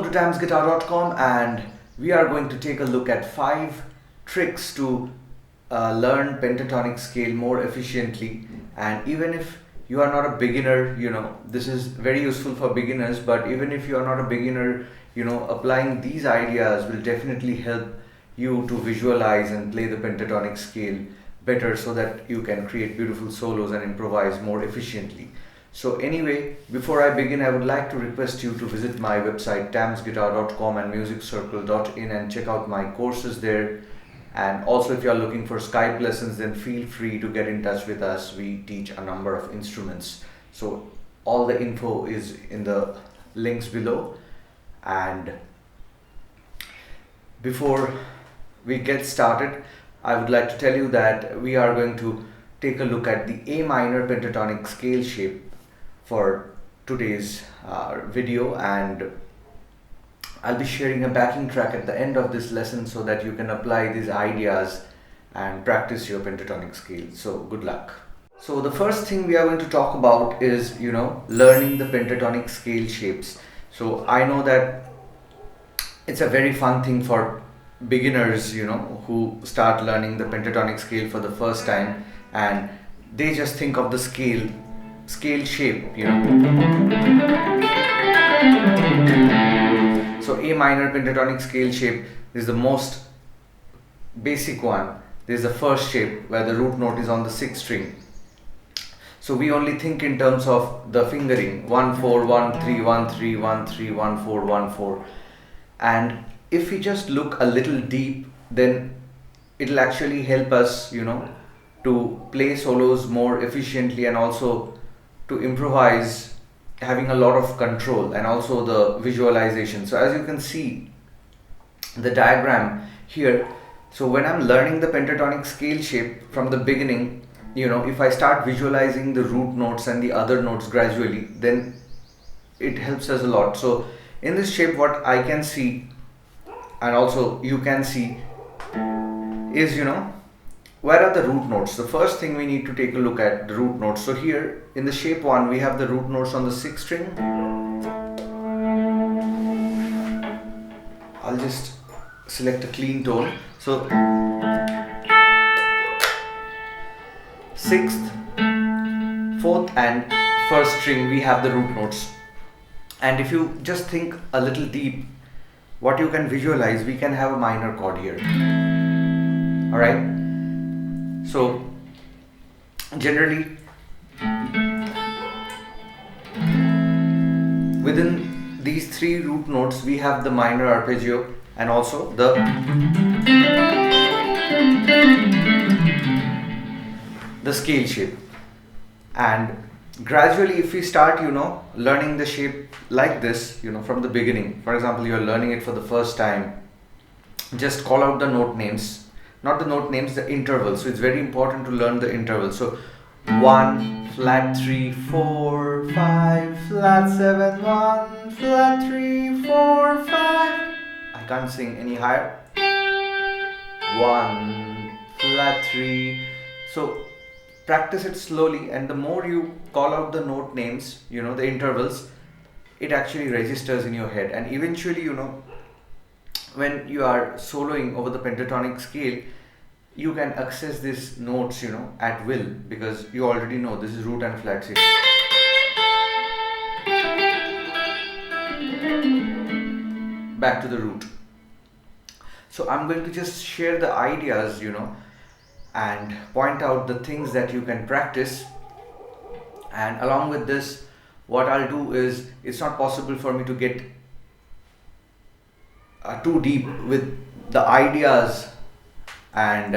Welcome to Tamsguitar.com, and we are going to take a look at 5 tricks to learn pentatonic scale more efficiently. And even if you are not a beginner, this is very useful for beginners, but even if you are not a beginner, applying these ideas will definitely help you to visualize and play the pentatonic scale better so that you can create beautiful solos and improvise more efficiently. So anyway, before I begin, I would like to request you to visit my website tamsguitar.com and musiccircle.in and check out my courses there. And also, if you are looking for Skype lessons, then feel free to get in touch with us. We teach a number of instruments. So all the info is in the links below. And before we get started, I would like to tell you that we are going to take a look at the A minor pentatonic scale shape for today's video, and I'll be sharing a backing track at the end of this lesson so that you can apply these ideas and practice your pentatonic scale. So good luck. So the first thing we are going to talk about is learning the pentatonic scale shapes. So I know that it's a very fun thing for beginners who start learning the pentatonic scale for the first time, and they just think of the scale shape. So A minor pentatonic scale shape is the most basic one. This is the first shape where the root note is on the 6th string. So we only think in terms of the fingering 1 4 1 3 1 3 1 3 1 4 1 4, and if we just look a little deep, then it'll actually help us to play solos more efficiently and also to improvise, having a lot of control and also the visualization. So as you can see the diagram here, so when I'm learning the pentatonic scale shape from the beginning, if I start visualizing the root notes and the other notes gradually, then it helps us a lot. So in this shape, what I can see and also you can see is where are the root notes. The first thing we need to take a look at the root notes. So here in the shape 1 we have the root notes on the 6th string. I'll just select a clean tone. So 6th, 4th and 1st string we have the root notes. And if you just think a little deep, what you can visualize, we can have a minor chord here. Alright, so generally within these 3 root notes we have the minor arpeggio and also the scale shape. And gradually, if we start learning the shape like this from the beginning, for example you are learning it for the first time, just call out the note names, not the note names, the intervals. So it's very important to learn the intervals. So 1 flat 3 4 5 flat 7 1 flat 3 4 5. I can't sing any higher. 1 flat 3. So practice it slowly, and the more you call out the note names, the intervals, it actually registers in your head. And eventually when you are soloing over the pentatonic scale, you can access these notes at will, because you already know this is root and flat 6. Back to the root. So I'm going to just share the ideas and point out the things that you can practice. And along with this, what I'll do is, it's not possible for me to get too deep with the ideas and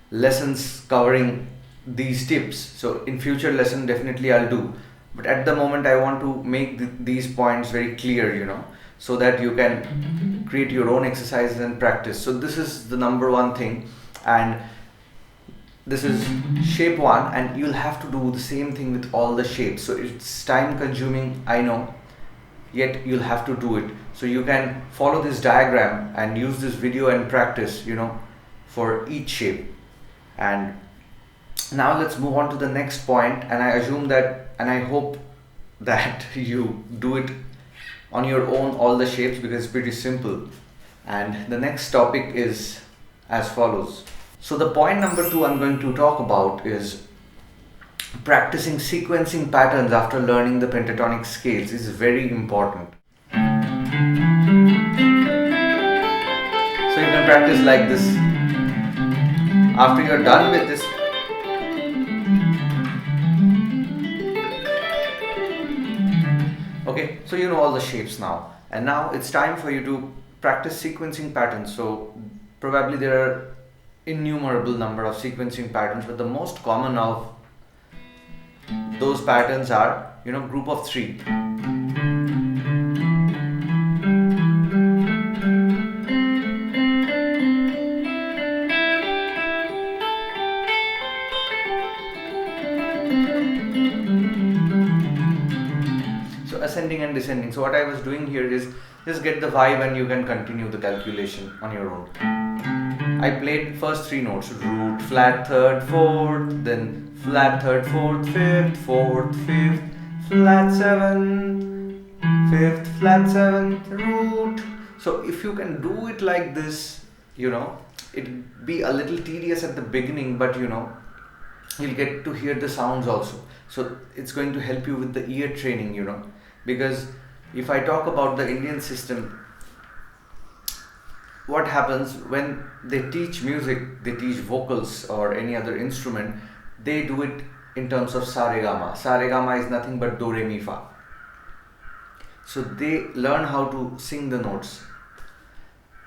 lessons covering these tips. So in future lesson definitely I'll do, but at the moment I want to make these points very clear so that you can create your own exercises and practice. So this is the number 1 thing, and this is shape 1, and you'll have to do the same thing with all the shapes. So it's time consuming, I know, yet you'll have to do it. So you can follow this diagram and use this video and practice for each shape. And now let's move on to the next point, and I assume that, and I hope that you do it on your own all the shapes because it's pretty simple. And the next topic is as follows. So the point number 2 I'm going to talk about is practicing sequencing patterns after learning the pentatonic scales is very important. So you can practice like this. After you're done with this, okay, so you know all the shapes now, and now it's time for you to practice sequencing patterns. So probably there are innumerable number of sequencing patterns, but the most common of those patterns are, group of 3. So ascending and descending. So what I was doing here is just get the vibe and you can continue the calculation on your own. I played first 3 notes: root, flat, third, fourth, then flat, third, fourth, fifth, fourth, fifth, flat, 7, fifth, flat, 7th, root. So if you can do it like this, it'll be a little tedious at the beginning, but you'll get to hear the sounds also. So it's going to help you with the ear training, because if I talk about the Indian system, what happens when they teach music, they teach vocals or any other instrument, they do it in terms of sa re ga ma. Sa re ga ma is nothing but do re mi fa. So they learn how to sing the notes,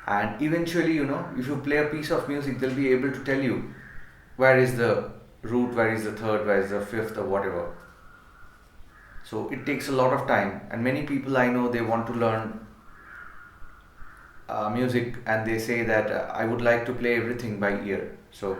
and eventually, if you play a piece of music, they'll be able to tell you where is the root, where is the third, where is the fifth, or whatever. So it takes a lot of time, and many people I know, they want to learn music and they say that I would like to play everything by ear. So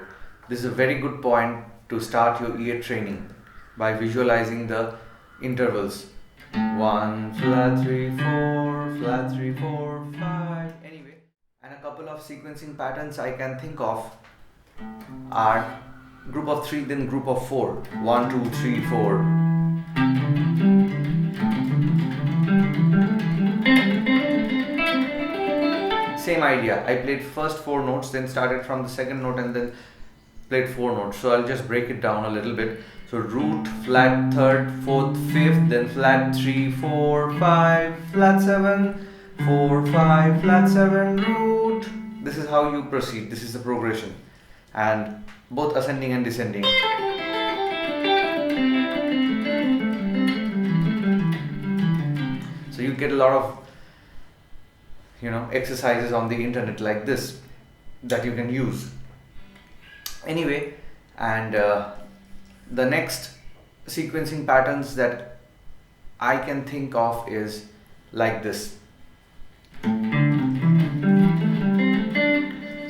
this is a very good point to start your ear training by visualizing the intervals: 1, flat, 3, 4, flat, 3, 4, 5. Anyway, and a couple of sequencing patterns I can think of are group of 3, then group of 4. 1, 2, 3, 4. Same idea. I played first 4 notes, then started from the second note and then played 4 notes. So I'll just break it down a little bit. So root, flat, third, fourth, fifth, then flat, 3, 4, 5, flat, 7, 4, 5, flat, 7, root. This is how you proceed. This is the progression, and both ascending and descending. So you get a lot of exercises on the internet like this that you can use. Anyway, and the next sequencing patterns that I can think of is like this.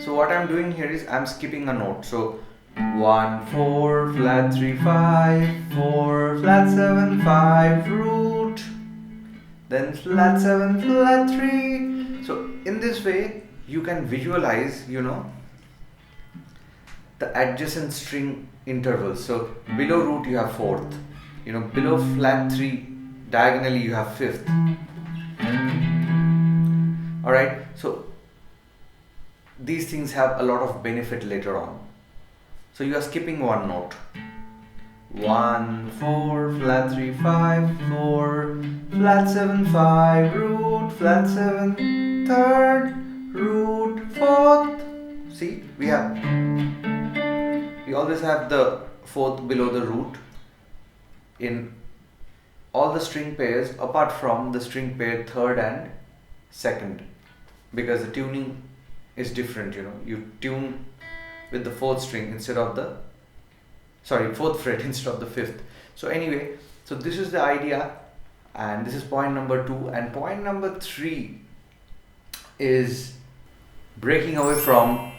So what I'm doing here is I'm skipping a note. So 1, 4, flat, 3, 5, 4, flat, 7, 5, root, then flat, 7, flat, 3. So in this way you can visualize the adjacent string intervals. So below root you have fourth, below flat 3 diagonally you have fifth. Alright, so these things have a lot of benefit later on. So you are skipping one note. 1, 4, flat 3, 5, 4, flat 7, 5, root, flat 7, third, root, fourth. See, we always have the fourth below the root in all the string pairs apart from the string pair third and second, because the tuning is different. You tune with the fourth string instead of the fourth fret instead of the fifth. So anyway, so this is the idea, and this is point number 2. And point number 3 is breaking away from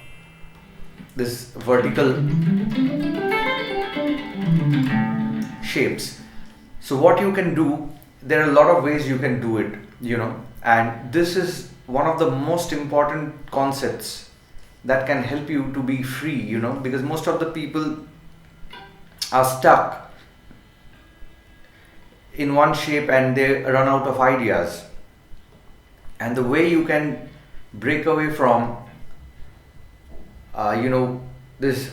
this vertical shapes. So what you can do, there are a lot of ways you can do it, and this is one of the most important concepts that can help you to be free, because most of the people are stuck in one shape and they run out of ideas. And the way you can break away from this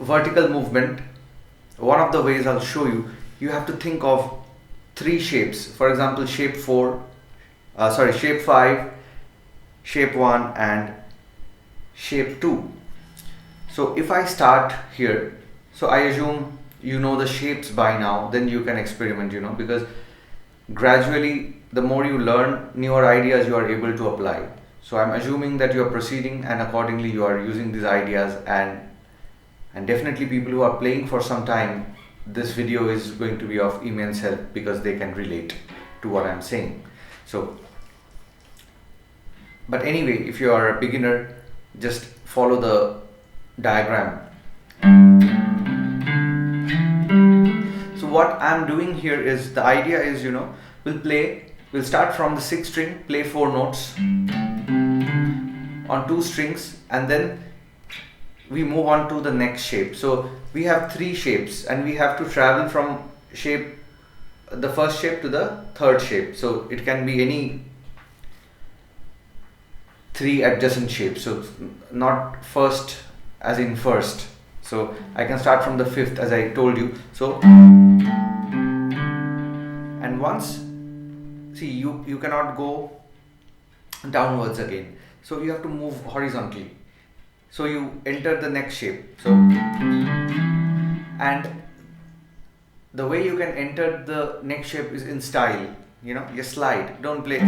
vertical movement, one of the ways I'll show you, you have to think of 3 shapes. For example, shape 5, shape 1 and shape 2. So if I start here, so I assume you know the shapes by now, then you can experiment, because gradually the more you learn, newer ideas you are able to apply. So I'm assuming that you are proceeding and accordingly you are using these ideas, and definitely people who are playing for some time, this video is going to be of immense help because they can relate to what I'm saying. So, but anyway, if you are a beginner, just follow the diagram. So what I'm doing here is, the idea is, we'll start from the 6th string, play 4 notes on 2 strings, and then we move on to the next shape. So we have 3 shapes and we have to travel from the first shape to the 3rd shape. So it can be any 3 adjacent shapes. So not first as in first. So I can start from the 5th as I told you. So, and once, see, you cannot go downwards again. So you have to move horizontally. So you enter the next shape. So, and the way you can enter the next shape is in style. You slide, don't play.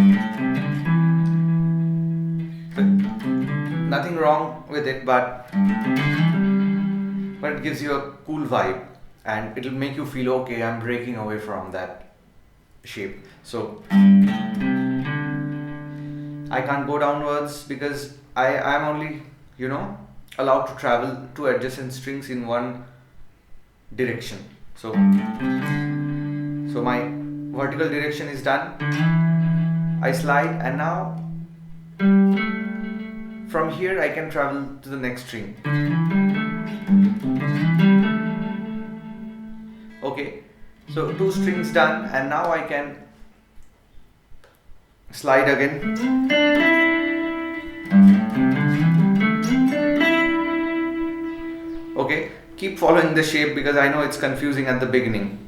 So, nothing wrong with it, but it gives you a cool vibe and it will make you feel okay, I'm breaking away from that shape. So I can't go downwards because I'm only allowed to travel 2 adjacent strings in one direction. So my vertical direction is done. I slide, and now from here I can travel to the next string. Okay, so 2 strings done, and now I can slide again. Okay, keep following the shape because I know it's confusing at the beginning.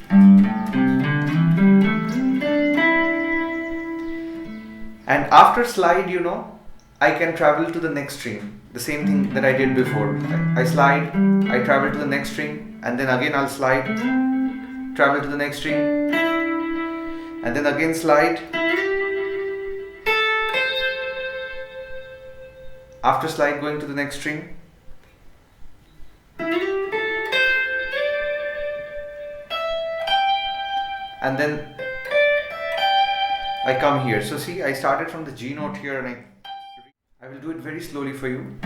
And after slide, I can travel to the next string. The same thing that I did before. I slide, I travel to the next string, and then again I'll slide, travel to the next string, and then again slide. After slide, going to the next string. And then I come here. So see, I started from the G note here, and I will do it very slowly for you.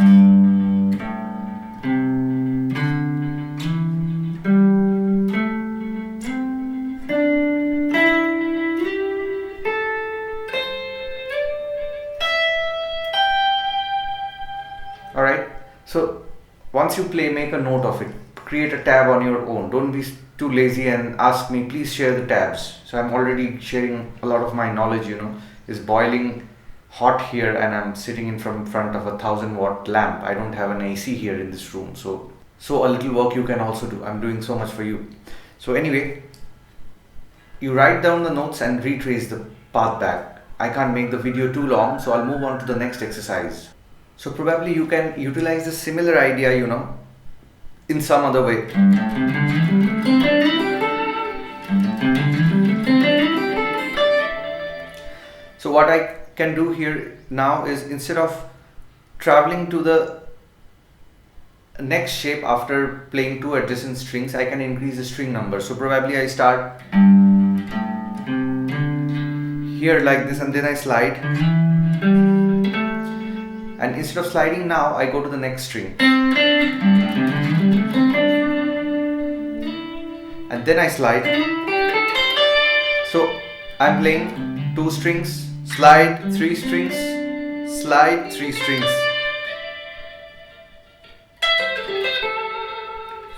Alright, so once you play, make a note of it. Create a tab on your own. Don't be too lazy and ask me, please share the tabs. So I'm already sharing a lot of my knowledge, is boiling hot here, and I'm sitting in front of a 1000-watt lamp. I don't have an AC here in this room. So a little work you can also do. I'm doing so much for you. So anyway, you write down the notes and retrace the path back. I can't make the video too long, so I'll move on to the next exercise. So probably you can utilize the similar idea, in some other way. So what I can do here now is, instead of traveling to the next shape after playing 2 adjacent strings, I can increase the string number. So probably I start here like this, and then I slide. And instead of sliding now, I go to the next string. And then I slide. So I'm playing 2 strings, slide, 3 strings, slide, 3 strings.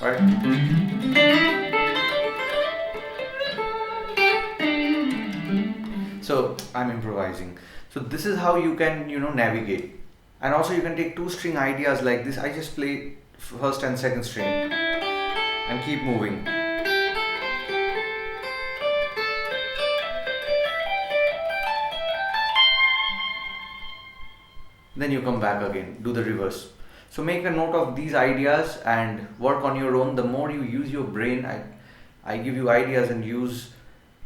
Alright. So I'm improvising. So this is how you can, navigate. And also you can take two string ideas like this. I just play first and second string and keep moving. Then you come back again, do the reverse. So make a note of these ideas and work on your own. The more you use your brain, I give you ideas and use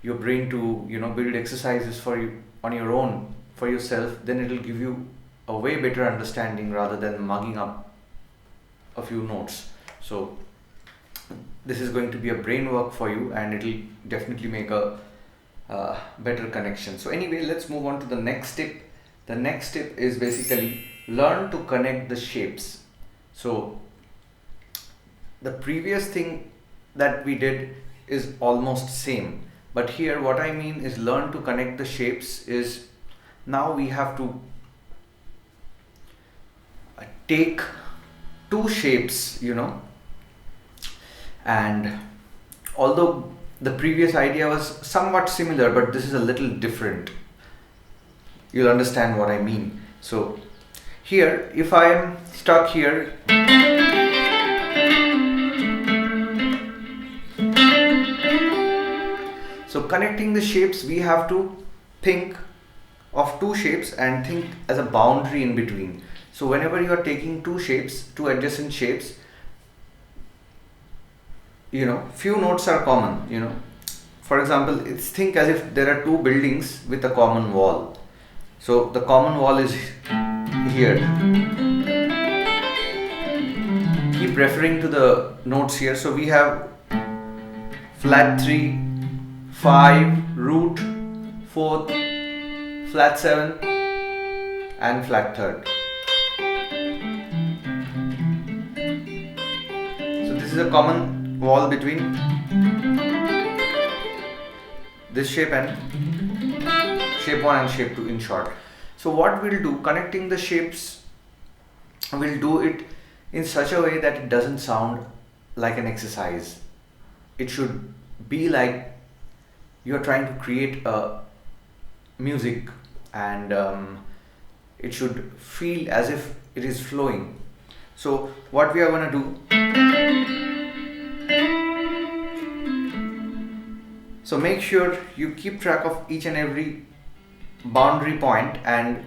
your brain to, build exercises for you on your own for yourself, then it will give you a way better understanding rather than mugging up a few notes. So this is going to be a brain work for you, and it will definitely make a better connection. So anyway, let's move on to the next tip. The next tip is basically learn to connect the shapes. So the previous thing that we did is almost same, but here what I mean is learn to connect the shapes is now we have to take two shapes, and although the previous idea was somewhat similar, but this is a little different. You'll understand what I mean. So here, if I am stuck here, so connecting the shapes, we have to think of two shapes and think as a boundary in between. So whenever you are taking two shapes, two adjacent shapes, few notes are common. For example, think as if there are two buildings with a common wall. So the common wall is here. Keep referring to the notes here. So we have flat 3, 5, root, 4th, flat 7 and flat 3rd. So this is a common wall between this shape and shape 1 and shape 2 in short. So what we'll do, connecting the shapes, we'll do it in such a way that it doesn't sound like an exercise. It should be like you're trying to create a music, and it should feel as if it is flowing. So what we are going to do, so make sure you keep track of each and every boundary point and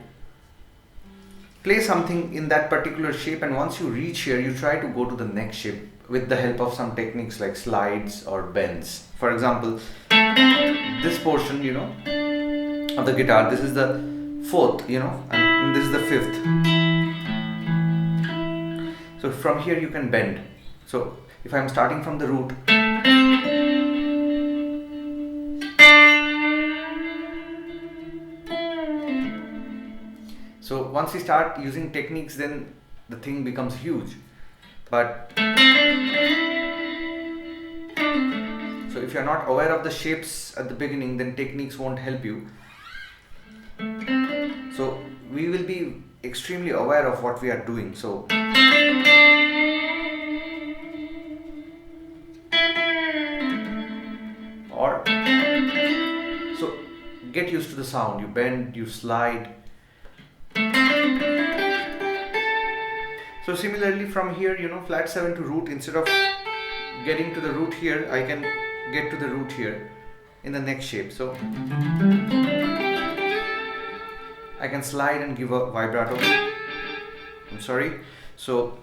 play something in that particular shape, and once you reach here, you try to go to the next shape with the help of some techniques like slides or bends. For example, this portion, of the guitar, this is the 4th, and this is the 5th. So from here you can bend. So if I'm starting from the root, so once we start using techniques, then the thing becomes huge. But so if you're not aware of the shapes at the beginning, then techniques won't help you. So we will be extremely aware of what we are doing. So get used to the sound. You bend, you slide. So similarly from here, flat 7 to root, instead of getting to the root here, I can get to the root here in the next shape. So I can slide and give a vibrato. I'm sorry. So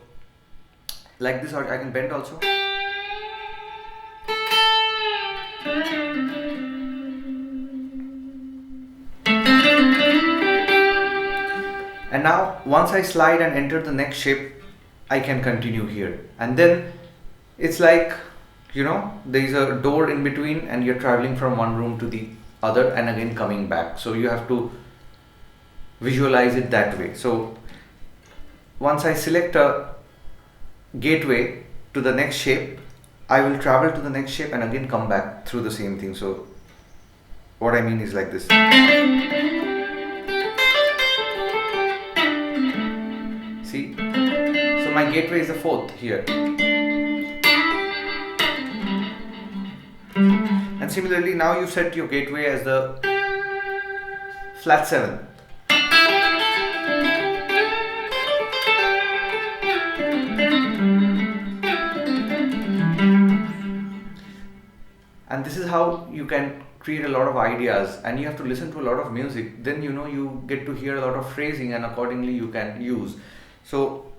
like this, or I can bend also. And now once I slide and enter the next shape, I can continue here. And then it's like, there is a door in between and you're traveling from one room to the other and again coming back. So you have to visualize it that way. So once I select a gateway to the next shape, I will travel to the next shape and again come back through the same thing. So what I mean is like this. See? So my gateway is the 4th here. And similarly, now you set your gateway as the flat 7. and this is how you can create a lot of ideas, and you have to listen to a lot of music. Then you get to hear a lot of phrasing, and accordingly you can use. So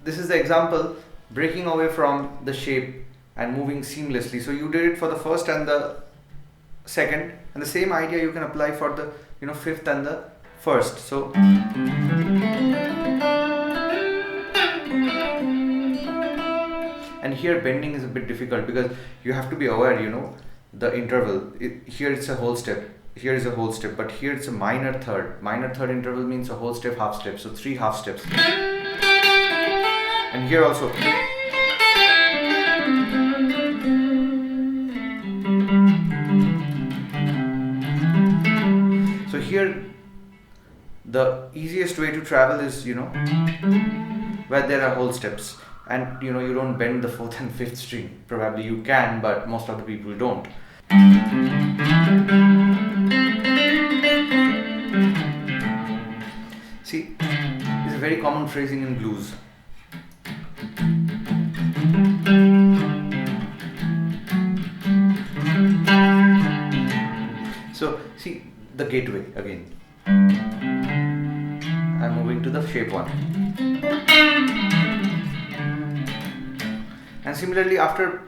this is the example, breaking away from the shape and moving seamlessly. So you did it for the first and the second, and the same idea you can apply for the fifth and the first. So and here bending is a bit difficult because you have to be aware, the interval. Here it's a whole step, here is a whole step, but here it's a minor third. Minor third interval means a whole step, half step, so 3 half steps. And here also. So here the easiest way to travel is, where there are whole steps, and you don't bend the 4th and 5th string. Probably you can, but most of the people don't. See, it's a very common phrasing in blues. So see the gateway again. I'm moving to the shape one. And similarly, after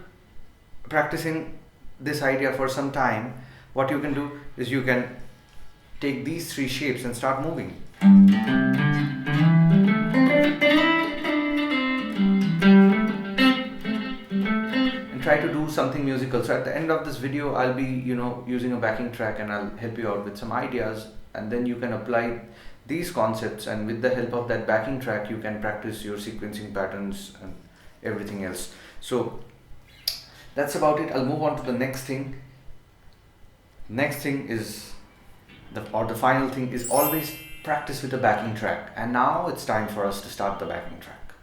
practicing this idea for some time, what you can do is you can take these 3 shapes and start moving. And try to do something musical. So at the end of this video, I'll be using a backing track, and I'll help you out with some ideas, and then you can apply these concepts, and with the help of that backing track you can practice your sequencing patterns and everything else. So that's about it. I'll move on to the next thing. Next thing is the final thing is always practice with a backing track. And now it's time for us to start the backing track.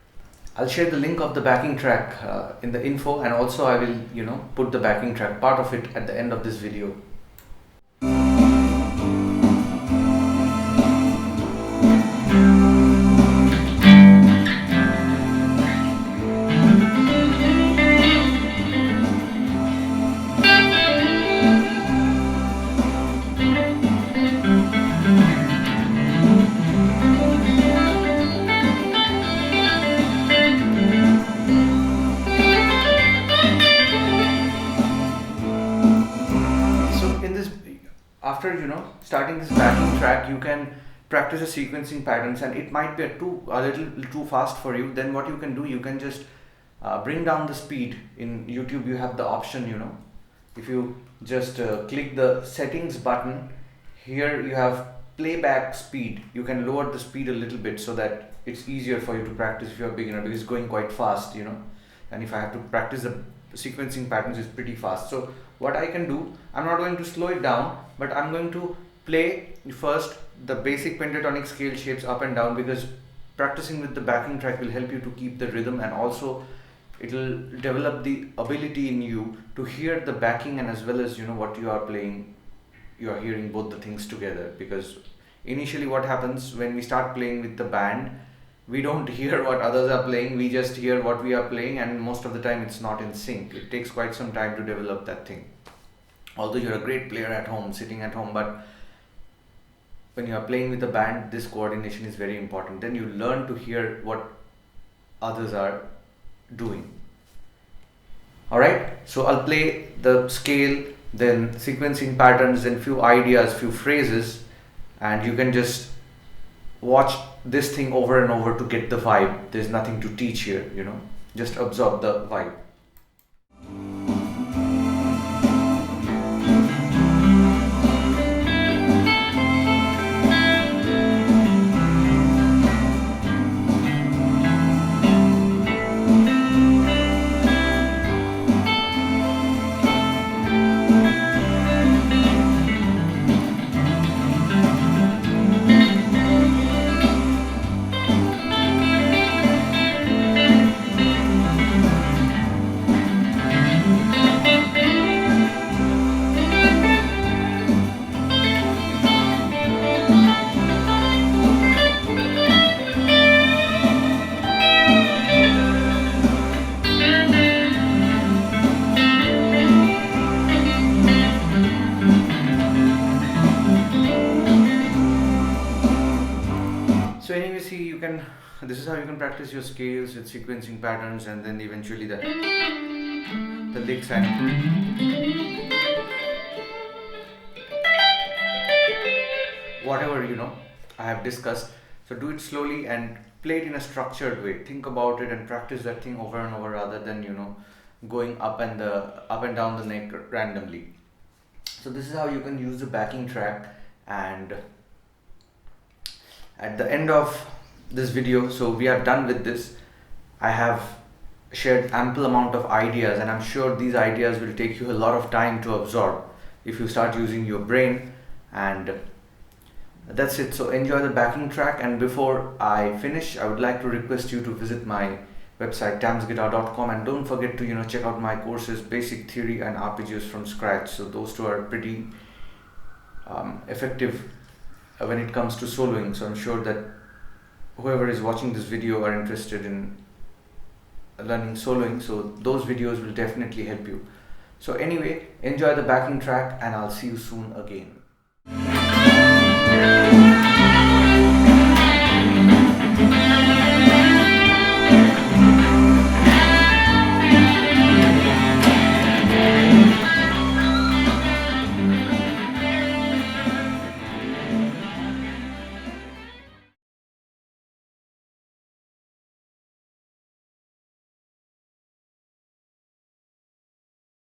I'll share the link of the backing track in the info, and also I will put the backing track part of it at the end of this video. After starting this backing track, you can practice the sequencing patterns, and it might be a little too fast for you. Then what you can do, you can just bring down the speed. In YouTube you have the option, if you just click the settings button, here you have playback speed. You can lower the speed a little bit so that it's easier for you to practice if you're a beginner, because it's going quite fast, and if I have to practice the sequencing patterns, it's pretty fast. So what I can do, I'm not going to slow it down, but I'm going to play first the basic pentatonic scale shapes up and down, because practicing with the backing track will help you to keep the rhythm, and also it will develop the ability in you to hear the backing, and as well as what you are playing, you are hearing both the things together. Because initially what happens when we start playing with the band, we don't hear what others are playing, we just hear what we are playing, and most of the time it's not in sync. It takes quite some time to develop that thing. Although you're a great player at home, sitting at home, but when you are playing with the band, this coordination is very important. Then you learn to hear what others are doing. Alright, so I'll play the scale, then sequencing patterns, then few ideas, few phrases, and you can just watch this thing over and over to get the vibe. There's nothing to teach here, just absorb the vibe. anyway, see, you can, this is how you can practice your scales with sequencing patterns, and then eventually the licks and whatever, I have discussed. So do it slowly and play it in a structured way. Think about it and practice that thing over and over, rather than going up and down the neck randomly. So this is how you can use the backing track. And at the end of this video, so we are done with this. I have shared ample amount of ideas, and I'm sure these ideas will take you a lot of time to absorb if you start using your brain. And that's it. So enjoy the backing track, and before I finish, I would like to request you to visit my website tamsguitar.com, and don't forget to check out my courses, Basic Theory and Arpeggios from Scratch. So those two are pretty effective when it comes to soloing. So I'm sure that whoever is watching this video are interested in learning soloing, so those videos will definitely help you. So anyway, enjoy the backing track, and I'll see you soon again.